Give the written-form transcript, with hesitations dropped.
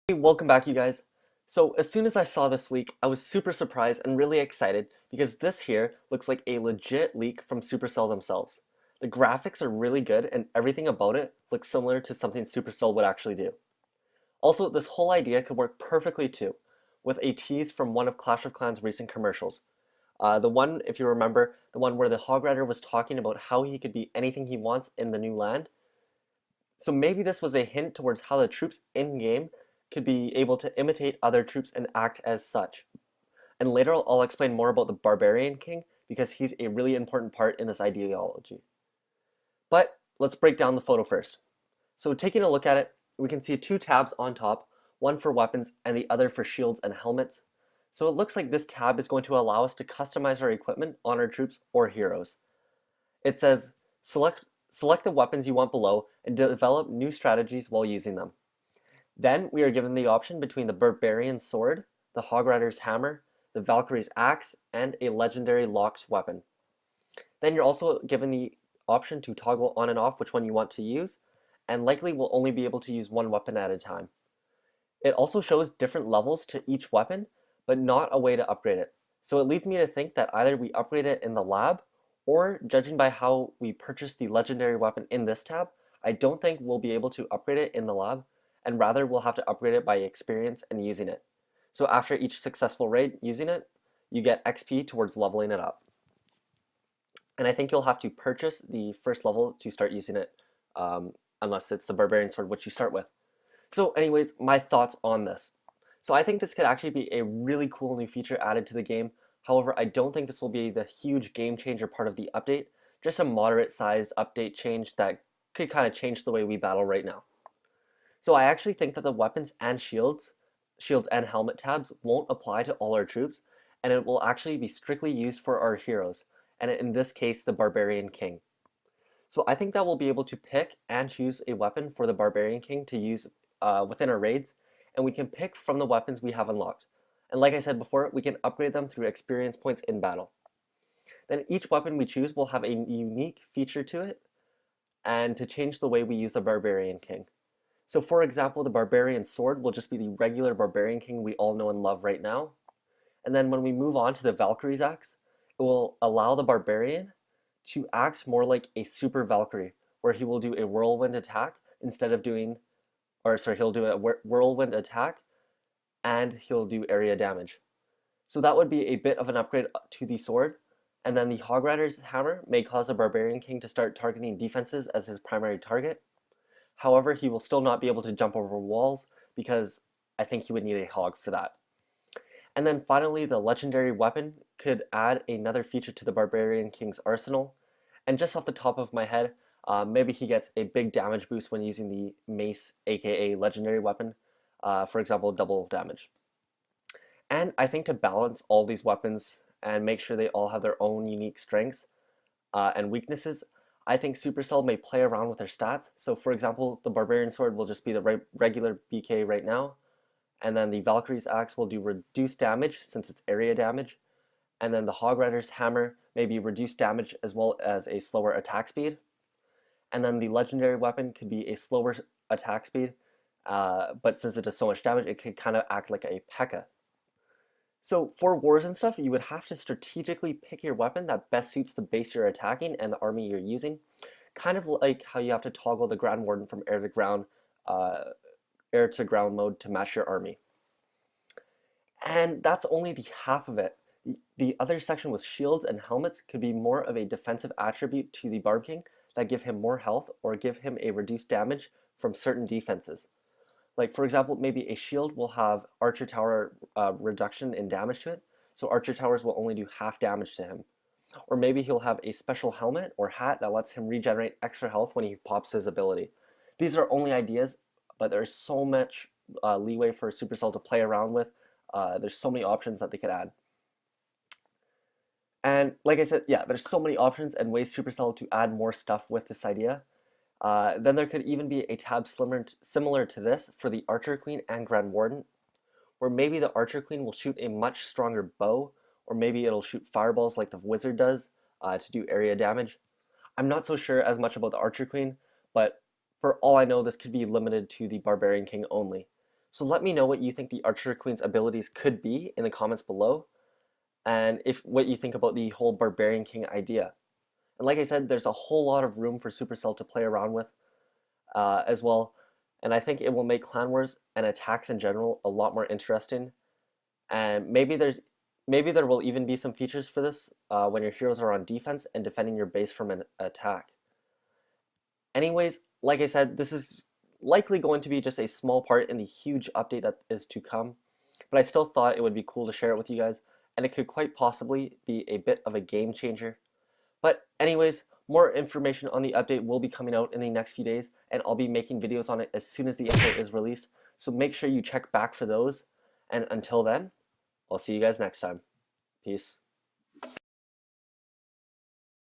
Hey, welcome back, you guys. So as soon as I saw this leak, I was super surprised and really excited because this here looks like a legit leak from Supercell themselves. The graphics are really good and everything about it looks similar to something Supercell would actually do. Also, this whole idea could work perfectly too, with a tease from one of Clash of Clans' recent commercials. The one, if you remember, the one where the Hog Rider was talking about how he could be anything he wants in the new land. So maybe this was a hint towards how the troops in-game could be able to imitate other troops and act as such. And later I'll explain more about the Barbarian King because he's a really important part in this ideology. But let's break down the photo first. So taking a look at it, we can see two tabs on top, one for weapons and the other for shields and helmets. So it looks like this tab is going to allow us to customize our equipment on our troops or heroes. It says select the weapons you want below and develop new strategies while using them. Then we are given the option between the Barbarian Sword, the Hog Rider's Hammer, the Valkyrie's Axe, and a legendary locked weapon. Then you're also given the option to toggle on and off which one you want to use, and likely will only be able to use one weapon at a time. It also shows different levels to each weapon, but not a way to upgrade it. So it leads me to think that either we upgrade it in the lab, or judging by how we purchase the legendary weapon in this tab, I don't think we'll be able to upgrade it in the lab, and rather we'll have to upgrade it by experience and using it. So after each successful raid using it, you get XP towards leveling it up. And I think you'll have to purchase the first level to start using it, unless it's the Barbarian Sword, which you start with. So anyways, my thoughts on this. So I think this could actually be a really cool new feature added to the game. However, I don't think this will be the huge game changer part of the update, just a moderate sized update change that could kind of change the way we battle right now. So I actually think that the weapons and shields and helmet tabs won't apply to all our troops, and it will actually be strictly used for our heroes, and in this case, the Barbarian King. So I think that we'll be able to pick and choose a weapon for the Barbarian King to use within our raids, and we can pick from the weapons we have unlocked. And like I said before, we can upgrade them through experience points in battle. Then each weapon we choose will have a unique feature to it, and to change the way we use the Barbarian King. So for example, the Barbarian Sword will just be the regular Barbarian King we all know and love right now. And then when we move on to the Valkyrie's Axe, it will allow the Barbarian to act more like a Super Valkyrie, where he will do a whirlwind attack instead of doing, or sorry, he'll do a whirlwind attack and he'll do area damage. So that would be a bit of an upgrade to the sword. And then the Hog Rider's Hammer may cause the Barbarian King to start targeting defenses as his primary target. However, he will still not be able to jump over walls because I think he would need a hog for that. And then finally, the legendary weapon could add another feature to the Barbarian King's arsenal. And just off the top of my head, maybe he gets a big damage boost when using the mace, aka legendary weapon, for example, double damage. And I think to balance all these weapons and make sure they all have their own unique strengths and weaknesses, I think Supercell may play around with their stats. So for example, the Barbarian Sword will just be the regular BK right now, and then the Valkyrie's Axe will do reduced damage since it's area damage, and then the Hog Rider's Hammer may be reduced damage as well as a slower attack speed, and then the legendary weapon could be a slower attack speed, but since it does so much damage, it could kind of act like a P.E.K.K.A. So for wars and stuff, you would have to strategically pick your weapon that best suits the base you're attacking and the army you're using. Kind of like how you have to toggle the Grand Warden from uh, air to ground mode to match your army. And that's only the half of it. The other section with shields and helmets could be more of a defensive attribute to the Barb King that give him more health or give him a reduced damage from certain defenses. Like for example, maybe a shield will have Archer Tower reduction in damage to it, so Archer Towers will only do half damage to him. Or maybe he'll have a special helmet or hat that lets him regenerate extra health when he pops his ability. These are only ideas, but there's so much leeway for Supercell to play around with. There's so many options that they could add. And like I said, yeah, there's so many options and ways Supercell to add more stuff with this idea. Then there could even be a tab similar to this for the Archer Queen and Grand Warden, where maybe the Archer Queen will shoot a much stronger bow, or maybe it'll shoot fireballs like the Wizard does to do area damage. I'm not so sure as much about the Archer Queen, but for all I know, this could be limited to the Barbarian King only. So let me know what you think the Archer Queen's abilities could be in the comments below, and if what you think about the whole Barbarian King idea. And like I said, there's a whole lot of room for Supercell to play around with as well. And I think it will make Clan Wars and attacks in general a lot more interesting. And maybe there will even be some features for this when your heroes are on defense and defending your base from an attack. Anyways, like I said, this is likely going to be just a small part in the huge update that is to come, but I still thought it would be cool to share it with you guys, and it could quite possibly be a bit of a game changer. But anyways, more information on the update will be coming out in the next few days, and I'll be making videos on it as soon as the info is released, so make sure you check back for those, and until then, I'll see you guys next time. Peace.